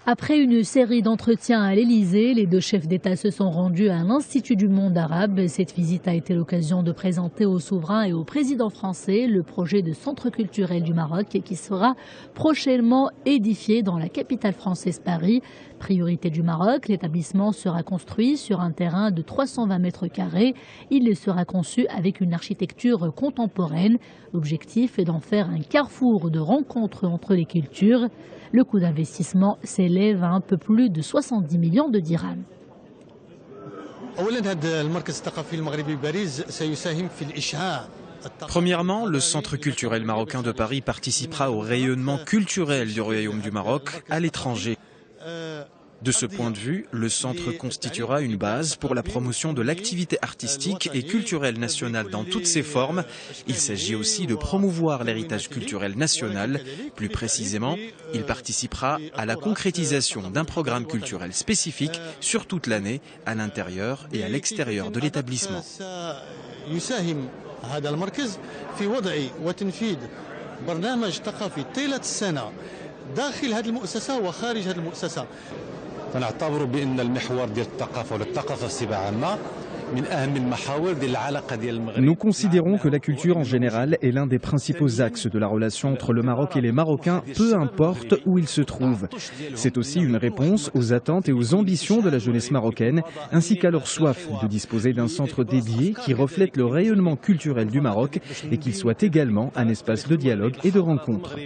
Après une série d'entretiens à l'Élysée, les deux chefs d'État se sont rendus à l'Institut du monde arabe. Cette visite a été l'occasion de présenter au souverain et au président français le projet de centre culturel du Maroc qui sera prochainement édifié dans la capitale française Paris. Priorité du Maroc, l'établissement sera construit sur un terrain de 320 mètres carrés. Il sera conçu avec une architecture contemporaine. L'objectif est d'en faire un carrefour de rencontres entre les cultures. Le coût d'investissement s'élève à un peu plus de 70 millions de dirhams. Premièrement, le Centre culturel marocain de Paris participera au rayonnement culturel du Royaume du Maroc à l'étranger. De ce point de vue, le centre constituera une base pour la promotion de l'activité artistique et culturelle nationale dans toutes ses formes. Il s'agit aussi de promouvoir l'héritage culturel national. Plus précisément, il participera à la concrétisation d'un programme culturel spécifique sur toute l'année, à l'intérieur et à l'extérieur de l'établissement. Nous considérons que la culture en général est l'un des principaux axes de la relation entre le Maroc et les Marocains, peu importe où ils se trouvent. C'est aussi une réponse aux attentes et aux ambitions de la jeunesse marocaine, ainsi qu'à leur soif de disposer d'un centre dédié qui reflète le rayonnement culturel du Maroc et qu'il soit également un espace de dialogue et de rencontre.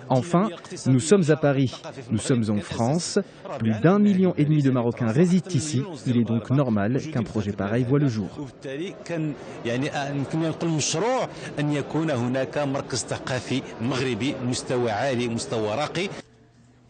Enfin, nous sommes à Paris, nous sommes en France, plus d'1,5 million de Marocains résident ici, il est donc normal qu'un projet pareil voit le jour.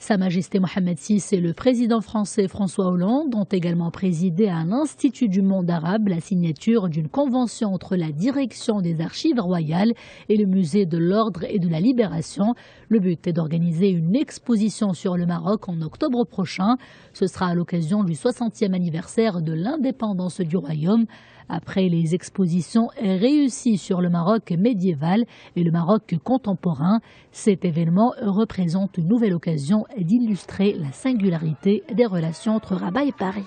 Sa Majesté Mohamed VI et le président français François Hollande ont également présidé à l'Institut du monde arabe la signature d'une convention entre la direction des archives royales et le musée de l'ordre et de la libération. Le but est d'organiser une exposition sur le Maroc en octobre prochain. Ce sera à l'occasion du 60e anniversaire de l'indépendance du royaume. Après les expositions réussies sur le Maroc médiéval et le Maroc contemporain, cet événement représente une nouvelle occasion d'illustrer la singularité des relations entre Rabat et Paris.